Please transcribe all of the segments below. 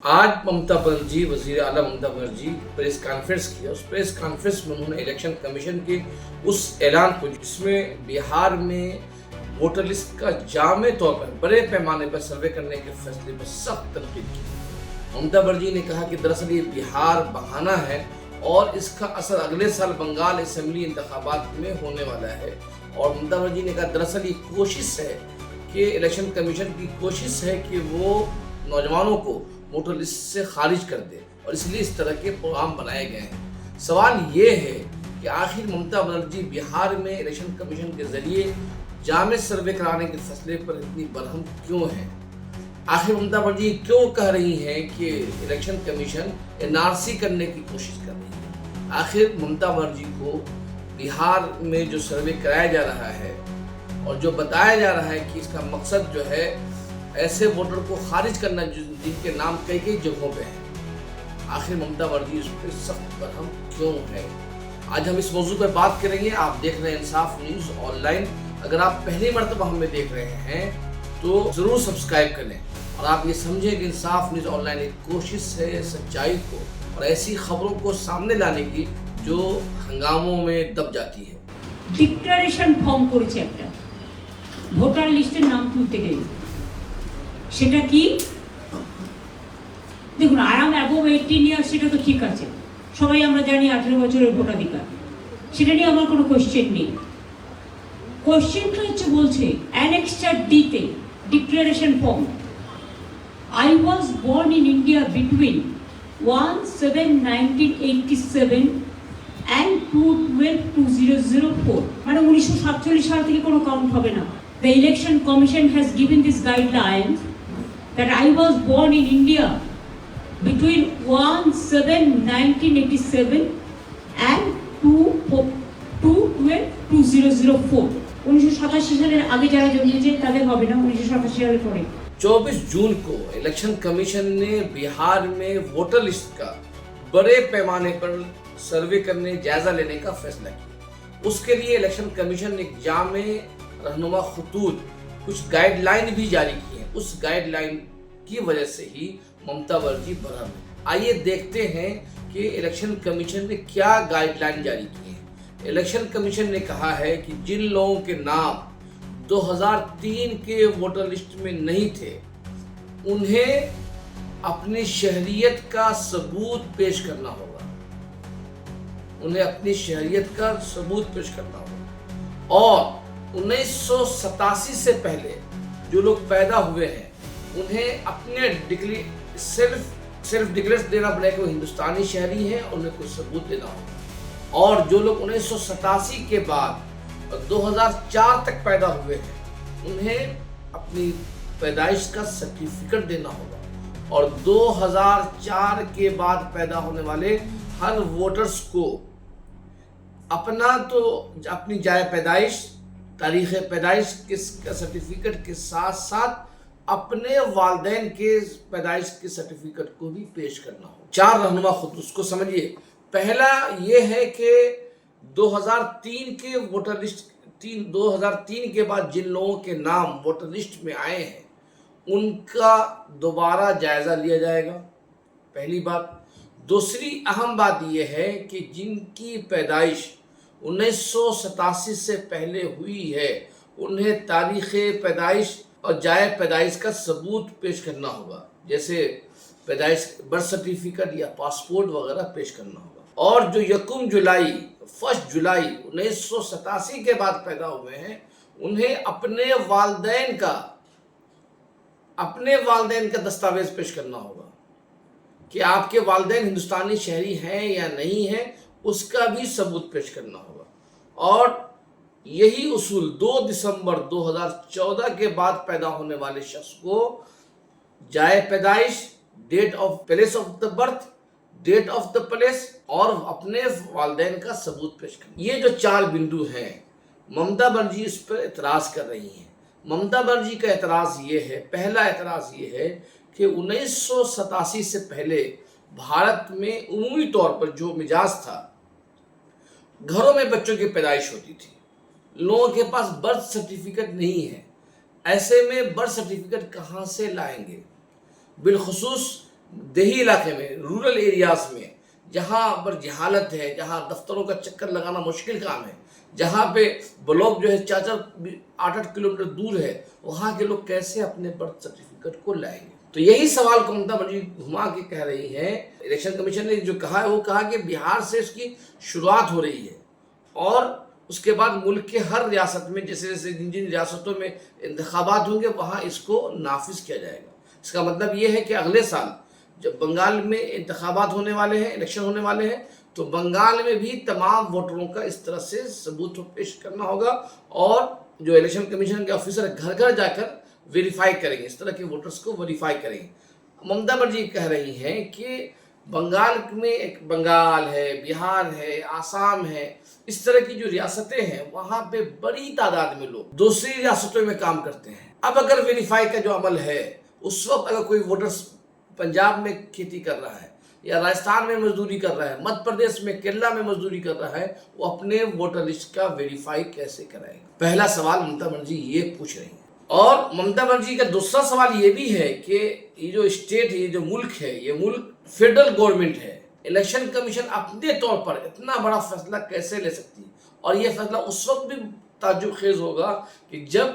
آج ممتا بنرجی وزیر اعلیٰ ممتا بنرجی پریس کانفرنس کیا. اس پریس کانفرنس میں انہوں نے الیکشن کمیشن کے اس اعلان کو جس میں بہار میں ووٹر لسٹ کا جامع طور پر بڑے پیمانے پر سروے کرنے کے فیصلے پر سخت تنقید کی. ممتا بنرجی نے کہا کہ دراصل یہ بہار بہانہ ہے اور اس کا اثر اگلے سال بنگال اسمبلی انتخابات میں ہونے والا ہے. اور ممتا بنرجی نے کہا دراصل یہ کوشش ہے کہ الیکشن کمیشن کی کوشش ہے کہ وہ نوجوانوں کو ووٹر لسٹ سے خارج کر دے اور اس لیے اس طرح کے پروگرام بنائے گئے ہیں. سوال یہ ہے کہ آخر ممتا بنرجی بہار میں الیکشن کمیشن کے ذریعے جامع سروے کرانے کے فیصلے پر اتنی برہم کیوں ہیں؟ آخر ممتا بنرجی کیوں کہہ رہی ہیں کہ الیکشن کمیشن NRC کرنے کی کوشش کر رہی ہے؟ آخر ممتا بنرجی کو بہار میں جو سروے کرایا جا رہا ہے اور جو بتایا جا رہا ہے کہ اس کا مقصد جو ہے ایسے ووٹر کو خارج کرنا جن کے نام کئی جگہوں پہ ہیں، آخر ممتا بنرجی اس پہ سخت برہم کیوں ہے؟ آج ہم اس موضوع پہ بات کریں گے. آپ دیکھ رہے ہیں انصاف نیوز آن لائن. اگر آپ پہلی مرتبہ ہمیں دیکھ رہے ہیں تو ضرور سبسکرائب کریں اور آپ یہ سمجھیں کہ انصاف نیوز آن لائن ایک کوشش ہے سچائی کو اور ایسی خبروں کو سامنے لانے کی جو ہنگاموں میں دب جاتی ہے. ডিক্লারেশন ফর্ম করেছে একটা ভোটার লিস্টের নাম তুলতে গেলে, সেটা কি? দেখুন, আই এম অ্যাবভ 18 ইয়ার্স, সেটা তো ঠিক আছে, সবাই আমরা জানি 18 বছরের ভোটাধিকার, সেটা নিয়ে আমার কোনো কোশ্চেন নেই. কোশ্চেনটা হচ্ছে বলছে অ্যানেক্সচার ডিতে declaration form, I was born in India between 1/7/1987 and 2/12/2004, মানে 1947 সাল থেকে কোনো কাউন্ট হবে না. The Election Commission has given this guidelines that I was born in India between 1/7/1987 and 2/12/2004. 1987 সালের আগে যারা জন্মেছে তাদের হবে না, 1987 সালের পরে. 24 जून को इलेक्शन कमीशन ने बिहार में वोटर लिस्ट का बड़े पैमाने पर सर्वे करने जायजा लेने का फैसला किया. उसके लिए इलेक्शन कमीशन ने एक जामे रहनुमा खतूत कुछ गाइडलाइन भी जारी की है. उस गाइडलाइन की वजह से ही ममता बनर्जी बरहम है. आइए देखते हैं कि इलेक्शन कमीशन ने क्या गाइडलाइन जारी की है. इलेक्शन कमीशन ने कहा है कि जिन लोगों के नाम 2003 के वोटर लिस्ट में नहीं थे उन्हें अपनी शहरियत का सबूत पेश करना होगा. उन्हें अपनी शहरियत का सबूत पेश करना होगा. और 1987 से पहले जो लोग पैदा हुए हैं उन्हें अपने सेल्फ डिक्लेयर देना पड़ेगा कि वो हिंदुस्तानी शहरी हैं, उन्हें कोई सबूत देना होगा. और जो लोग 1987 के बाद 2004 तक पैदा हुए हैं उन्हें अपनी पैदाइश का सर्टिफिकेट देना होगा. और 2004 के बाद पैदा होने वाले हर वोटर्स को अपनी जाए पैदाइश, तारीख़ पैदाइश के सर्टिफिकेट के साथ साथ अपने वालिदैन के पैदाइश के सर्टिफिकेट को भी पेश करना हो. 4 रहनुमा खुद उसको समझिए. पहला ये है कि 2003 के वोटर लिस्ट 2003 के बाद जिन लोगों के नाम वोटर लिस्ट में आए हैं उनका दोबारा जायज़ा लिया जाएगा, पहली बात. दूसरी अहम बात यह है कि जिनकी पैदाइश 1987 से पहले हुई है उन्हें तारीख़ पैदाइश और जाए पैदाइश का सबूत पेश करना होगा, जैसे पैदाइश बर्थ सर्टिफिकेट या पासपोर्ट वगैरह पेश करना होगा. और जो 1 जुलाई 1987 के बाद पैदा हुए हैं उन्हें अपने वालिदैन का दस्तावेज पेश करना होगा कि आपके वालिदैन हिंदुस्तानी शहरी हैं या नहीं हैं, उसका भी सबूत पेश करना होगा. और यही उसूल 2 दिसंबर 2014 के बाद पैदा होने वाले शख्स को जाए पैदाइश, date of place of the birth, date of the place और अपने वालिदैन का सबूत पेश करना. ये जो 4 बिंदु हैं ममता बनर्जी इस पर एतराज़ कर रही हैं. ममता बनर्जी का एतराज़ ये है, पहला एतराज़ ये है कि 1987 से पहले भारत में उमूमी तौर पर जो मिजाज था, घरों में बच्चों की पैदाइश होती थी, लोगों के पास बर्थ सर्टिफिकेट नहीं है, ऐसे में बर्थ सर्टिफिकेट कहाँ से लाएंगे? बिलखुसूस دیہی علاقے میں, رورل ایریاز میں, جہاں پر جہالت ہے, جہاں دفتروں کا چکر لگانا مشکل کام ہے, جہاں پہ بلاک جو ہے 4-8 کلومیٹر دور ہے, وہاں کے لوگ کیسے اپنے برتھ سرٹیفکیٹ کو لائیں گے؟ تو یہی سوال کو ممتا بنرجی گھما کے کہہ رہی ہیں. الیکشن کمیشن نے جو کہا ہے وہ کہا کہ بہار سے اس کی شروعات ہو رہی ہے اور اس کے بعد ملک کے ہر ریاست میں جیسے جیسے جن جن ریاستوں میں انتخابات ہوں گے وہاں اس کو نافذ کیا جائے گا. اس کا مطلب یہ ہے کہ اگلے سال جب بنگال میں انتخابات ہونے والے ہیں, الیکشن ہونے والے ہیں, تو بنگال میں بھی تمام ووٹروں کا اس طرح سے ثبوت پیش کرنا ہوگا اور جو الیکشن کمیشن کے آفیسر گھر گھر جا کر ویریفائی کریں گے, اس طرح کے ووٹرز کو ویریفائی کریں گے. ممتا بنرجی کہہ رہی ہیں کہ بنگال میں ایک بنگال ہے, بہار ہے, آسام ہے, اس طرح کی جو ریاستیں ہیں وہاں پہ بڑی تعداد میں لوگ دوسری ریاستوں میں کام کرتے ہیں. اب اگر ویریفائی کا جو عمل ہے, اس وقت اگر کوئی ووٹر پنجاب میں کھیتی کر رہا ہے یا راجستھان میں مزدوری کر رہا ہے, مدھیہ پردیش میں کیرلا میں مزدوری کر رہا ہے, وہ اپنے ووٹر لسٹ کا ویریفائی کیسے کرائے گا؟ پہلا سوال ممتا بنرجی یہ پوچھ رہی ہیں. اور ممتا بنرجی کا دوسرا سوال یہ بھی ہے کہ یہ جو اسٹیٹ ہے, یہ جو ملک ہے, یہ ملک فیڈرل گورنمنٹ ہے. الیکشن کمیشن اپنے طور پر اتنا بڑا فیصلہ کیسے لے سکتی ہے؟ اور یہ فیصلہ اس وقت بھی تعجب خیز ہوگا کہ جب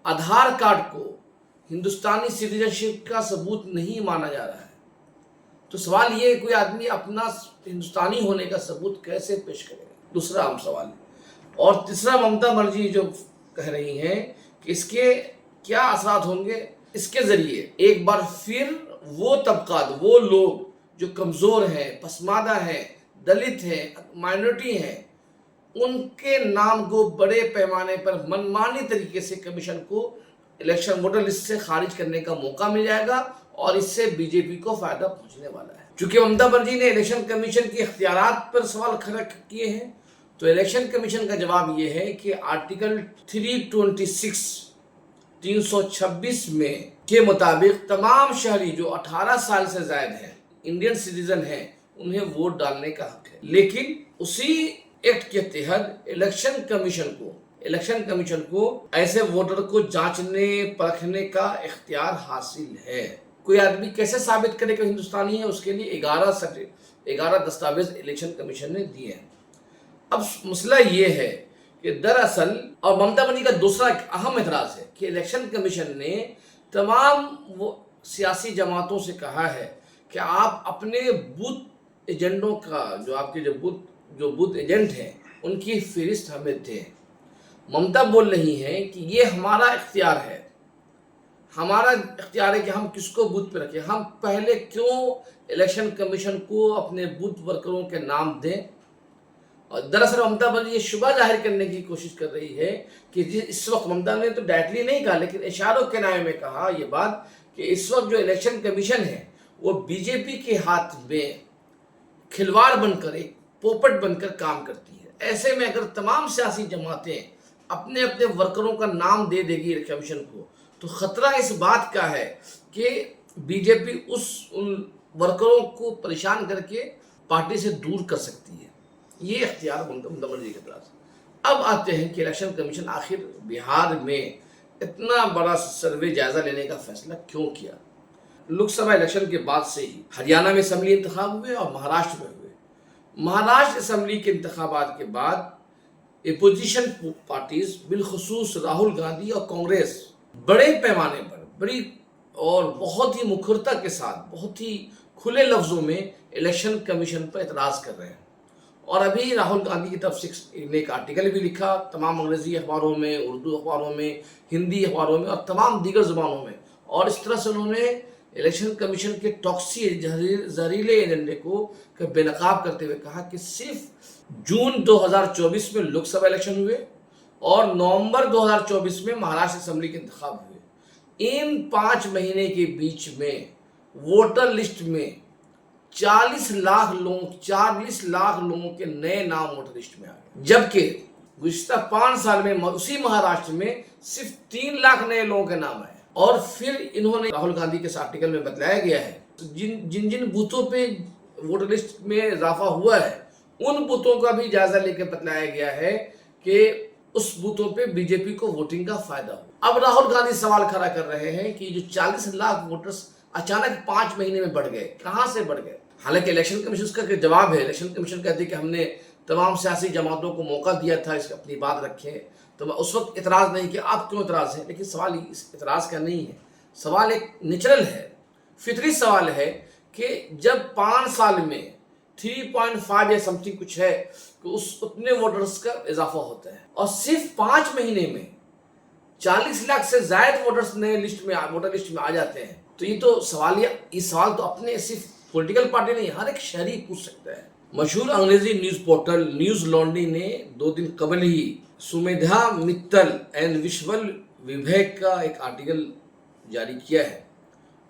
آدھار کارڈ کو ہندوستانی سٹیزن شپ کا ثبوت نہیں مانا جا رہا ہے. تو سوال یہ ہے کوئی آدمی اپنا ہندوستانی ہونے کا ثبوت کیسے پیش کرے گا؟ دوسرا اہم سوال ہے. اور تیسرا ممتا بنرجی جو کہہ رہی ہیں کہ اس کے کیا اثرات ہوں گے, اس کے ذریعے ایک بار پھر وہ طبقات, وہ لوگ جو کمزور ہیں, پسماندہ ہیں, دلت ہیں, مائنورٹی ہیں, ان کے نام کو بڑے پیمانے پر منمانی طریقے سے کمیشن کو الیکشن ووٹر لسٹ سے خارج کرنے کا موقع مل جائے گا اور اس سے بی جے پی کو فائدہ پہنچنے والا ہے. چونکہ ممتا بنرجی نے الیکشن کمیشن کے اختیارات پر سوال کھڑا کیے ہیں, تو الیکشن کمیشن کا جواب یہ ہے کہ آرٹیکل 326 میں کے مطابق تمام شہری جو 18 سال سے زائد ہیں, انڈین سٹیزن ہیں, انہیں ووٹ ڈالنے کا حق ہے. لیکن اسی ایکٹ کے تحت الیکشن کمیشن کو ایسے ووٹر کو جانچنے پرکھنے کا اختیار حاصل ہے. کوئی آدمی کیسے ثابت کرے کہ ہندوستانی ہے؟ اس کے لیے 11 دستاویز الیکشن کمیشن نے دیے ہیں. اب مسئلہ یہ ہے کہ دراصل, اور ممتا بنرجی کا دوسرا اہم اعتراض ہے کہ الیکشن کمیشن نے تمام وہ سیاسی جماعتوں سے کہا ہے کہ آپ اپنے بوتھ ایجنٹوں کا, جو آپ کے جو بوتھ ایجنٹ ہیں, ان کی فہرست ہمیں دیں. ممتا بول رہی ہیں کہ یہ ہمارا اختیار ہے, کہ ہم کس کو بوتھ پہ رکھیں. ہم پہلے کیوں الیکشن کمیشن کو اپنے بوتھ ورکروں کے نام دیں؟ اور دراصل ممتا بنرجی یہ شبہ ظاہر کرنے کی کوشش کر رہی ہے کہ اس وقت, ممتا نے تو ڈائریکٹلی نہیں کہا لیکن اشاروں کے نائے میں کہا یہ بات, کہ اس وقت جو الیکشن کمیشن ہے وہ بی جے پی کے ہاتھ میں کھلواڑ بن کر, ایک پوپٹ بن کر کام کرتی ہے. ایسے میں اگر تمام سیاسی جماعتیں اپنے ورکروں کا نام دے دے گی کمیشن کو, تو خطرہ اس بات کا ہے کہ بی جے پی ان ورکروں کو پریشان کر کے پارٹی سے دور کر سکتی ہے. یہ اختیار ممتا بنرجی کے پاس. اب آتے ہیں کہ الیکشن کمیشن آخر بہار میں اتنا بڑا سروے جائزہ لینے کا فیصلہ کیوں کیا؟ لوک سبھا الیکشن کے بعد سے ہی ہریانہ میں اسمبلی انتخاب ہوئے اور مہاراشٹر میں ہوئے. مہاراشٹر اسمبلی کے انتخابات کے بعد اپوزیشن پارٹیز, بالخصوص راہل گاندھی اور کانگریس, بڑے پیمانے پر, بڑی اور بہت ہی مکھرتا کے ساتھ, بہت ہی کھلے لفظوں میں الیکشن کمیشن پر اعتراض کر رہے ہیں. اور ابھی راہل گاندھی کی طرف سے ایک آرٹیکل بھی لکھا تمام انگریزی اخباروں میں, اردو اخباروں میں, ہندی اخباروں میں اور تمام دیگر زبانوں میں, اور اس طرح سے انہوں نے الیکشن کمیشن کے ٹاکسی زہریلے ایجنڈے کو بے نقاب کرتے ہوئے کہا کہ صرف جون 2024 میں لوک سبھا الیکشن ہوئے اور نومبر 2024 میں مہاراشٹر اسمبلی کے انتخاب ہوئے. ان 5 مہینے کے بیچ میں ووٹر لسٹ میں 40 لاکھ لوگوں کے نئے نام ووٹر لسٹ میں آ گئے, جبکہ گزشتہ 5 سال میں اسی مہاراشٹر میں صرف 3 لاکھ نئے لوگوں کے نام آئے. اور پھر انہوں نے راہل گاندھی کے اس آرٹیکل میں بتلایا گیا ہے جن بوتھوں پہ ووٹر لسٹ میں اضافہ ہوا ہے, ان بوتھوں کا بھی جائزہ لے کے بتلایا گیا ہے کہ اس بوتھوں پہ بی جے پی کو ووٹنگ کا فائدہ ہو. اب راہل گاندھی سوال کھڑا کر رہے ہیں کہ جو 40 لاکھ ووٹرز अचानक 5 महीने में बढ़ गए, कहाँ से बढ़ गए? हालांकि इलेक्शन कमीशन का जवाब है, इलेक्शन कमीशन कहती है कि हमने तमाम सियासी जमातों को मौका दिया था इस अपनी बात रखें, तो उस वक्त इतराज़ नहीं किया, आप क्यों इतराज़ है? लेकिन सवाल इस इतराज़ का नहीं है, सवाल एक नेचुरल है, फितरी सवाल है कि जब 5 साल में 3.5 या समथिंग कुछ है कि उस उतने वोटर्स का इजाफा होता है और सिर्फ 5 महीने में 40 लाख से ज़ायद वोटर्स नए वोटर लिस्ट में आ जाते हैं, तो ये तो सवाल तो अपने सिर्फ पॉलिटिकल पार्टी नहीं, हर एक शहरी पूछ सकता है। मशहूर अंग्रेजी न्यूज़ पोर्टल न्यूज़ लॉन्ड्री ने 2 दिन कबल ही सुमेधा मित्तल एंड विश्वल विवेक का एक आर्टिकल जारी किया है।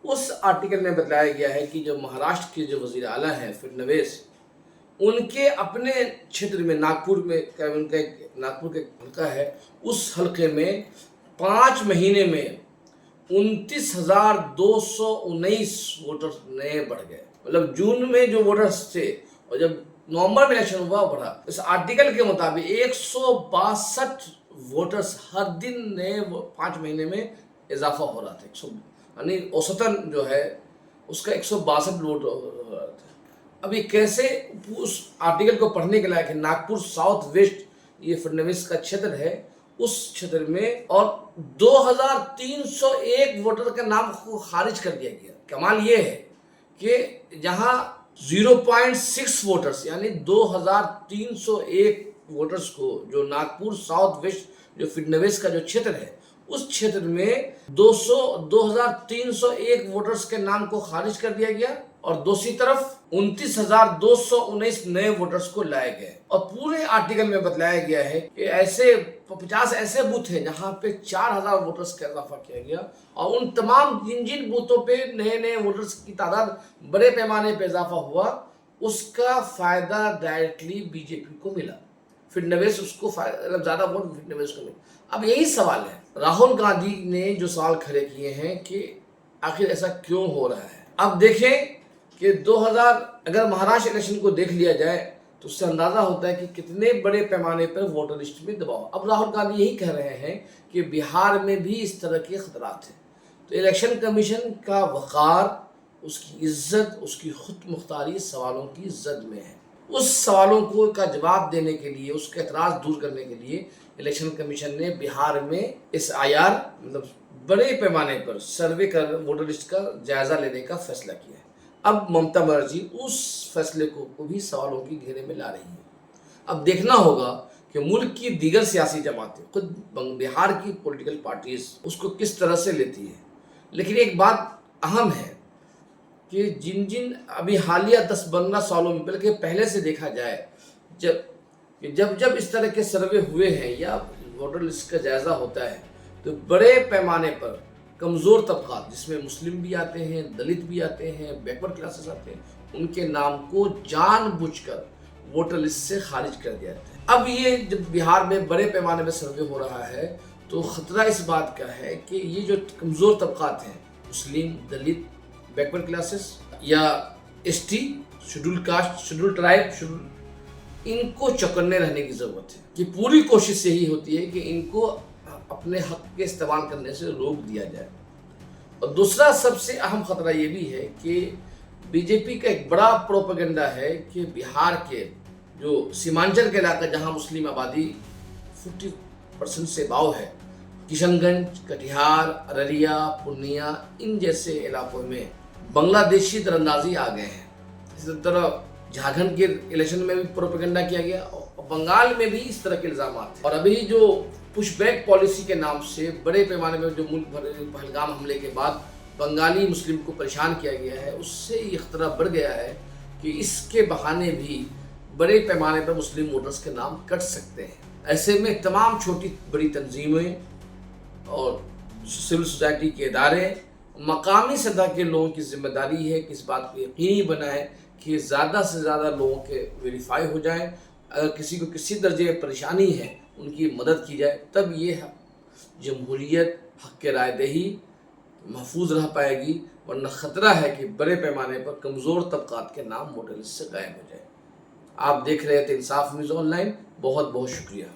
उस आर्टिकल में बताया गया है कि जो महाराष्ट्र के जो वज़ीर आला हैं फडणवीस, उनके अपने क्षेत्र में नागपुर के हल्का है, उस हल्के में 5 महीने में 29,219 वोटर्स नए बढ़ गए। मतलब जून में जो वोटर्स थे और जब नवंबर में इलेक्शन हुआ बढ़ा। इस आर्टिकल के मुताबिक 162 वोटर्स हर दिन नए 5 महीने में इजाफा हो रहा था, यानी औसतन जो है उसका 162 वोट हो रहा था। अब ये कैसे उस आर्टिकल को पढ़ने के लायक है? नागपुर साउथ वेस्ट ये फडणवीस का क्षेत्र है, उस क्षेत्र में और 2301 वोटर का नाम को खारिज कर दिया गया। कमाल ये है कि जहां 0.6 वोटर्स यानी 2301 वोटर्स को जो नागपुर साउथ वेस्ट जो फडणवीस का जो क्षेत्र है उस क्षेत्र में 2301 वोटर्स के नाम को खारिज कर दिया गया और दूसरी तरफ 29,219 नए वोटर्स को लाए गए। और पूरे आर्टिकल में बताया गया है कि 50 ऐसे बूथ हैं जहां पे 4,000 वोटर्स का इजाफा किया गया और उन तमाम जिन बूथों पे नए वोटर्स की तादाद बड़े पैमाने पे इजाफा हुआ, उसका फायदा डायरेक्टली बीजेपी को मिला। फडणवीस उसको ज्यादा वोट फडणवीस को मिला। अब यही सवाल है, राहुल गांधी ने जो सवाल खड़े किए हैं कि आखिर ऐसा क्यों हो रहा है। अब देखें कि 2000 अगर महाराष्ट्र इलेक्शन को देख लिया जाए तो उससे अंदाजा होता है कि कितने बड़े पैमाने पर वोटर लिस्ट में दबाव। अब राहुल गांधी यही कह रहे हैं कि बिहार में भी इस तरह के खतरात हैं, तो इलेक्शन कमीशन का वक़ार, उसकी इज्जत, उसकी खुद मुख्तारी सवालों की जद में है। उस सवालों को का जवाब देने के लिए, उसके एतराज़ दूर करने के लिए इलेक्शन कमीशन ने बिहार में इस IR मतलब बड़े पैमाने पर सर्वे कर वोटर लिस्ट का जायजा लेने का फैसला किया है। अब ममता बनर्जी उस फैसले को भी सवालों की घेरे में ला रही है। अब देखना होगा कि मुल्क की दीगर सियासी जमातें, खुद बिहार की पॉलिटिकल पार्टीज उसको किस तरह से लेती है। लेकिन एक बात अहम है कि जिन अभी हालिया 10-15 सालों में, बल्कि पहले से देखा जाए, जब इस तरह के सर्वे हुए हैं या वोटर लिस्ट का जायजा होता है तो बड़े पैमाने पर कमज़ोर तबकात, जिसमें मुस्लिम भी आते हैं, दलित भी आते हैं, बैकवर्ड क्लासेस आते हैं, उनके नाम को जानबूझकर वोटर लिस्ट से खारिज कर दिया जाता है। अब ये जब बिहार में बड़े पैमाने पर सर्वे हो रहा है तो ख़तरा इस बात का है कि ये जो कमज़ोर तबकात हैं, मुस्लिम, दलित, बैकवर्ड क्लासेस या ST, schedule caste, schedule tribe, इनको चौकन्ने रहने की ज़रूरत है। कि पूरी कोशिश यही होती है कि इनको अपने हक के इस्तेमाल करने से रोक दिया जाए। और दूसरा सबसे अहम खतरा ये भी है कि बीजेपी का एक बड़ा प्रोपेगेंडा है कि बिहार के जो सीमांचल के इलाका जहां मुस्लिम आबादी 40% से अबाव है, किशनगंज, कटिहार, अररिया, पूर्णिया, इन जैसे इलाकों में बांग्लादेशी दरअंदाजी आ गए हैं। इसी तरह झारखंड के इलेक्शन में भी प्रोपेगेंडा किया गया और बंगाल में भी इस तरह के इल्जाम थे। और अभी जो पुशबैक पॉलिसी के नाम से बड़े पैमाने में जो मुल्क भर पहलगाम हमले के बाद बंगाली मुस्लिम को परेशान किया गया है, उससे ये खतरा बढ़ गया है कि इसके बहाने भी बड़े पैमाने पर मुस्लिम वोटर्स के नाम कट सकते हैं। ऐसे में तमाम छोटी बड़ी तंजीमें और सिविल सोसाइटी के इदारे, मकामी सतह के लोगों की जिम्मेदारी है कि इस बात को यकीनी बनाएं कि ज़्यादा से ज़्यादा लोगों के वेरीफाई हो जाएं। अगर किसी को किसी दर्जे में परेशानी है उनकी मदद की जाए, तब ये जमहूरियत, हक़ के रायदही महफूज रह पाएगी। वरना ख़तरा है कि बड़े पैमाने पर कमज़ोर तबकात के नाम वोटर लिस्ट से गायब हो जाए। आप देख रहे थे इंसाफ न्यूज़ ऑनलाइन। बहुत बहुत शुक्रिया।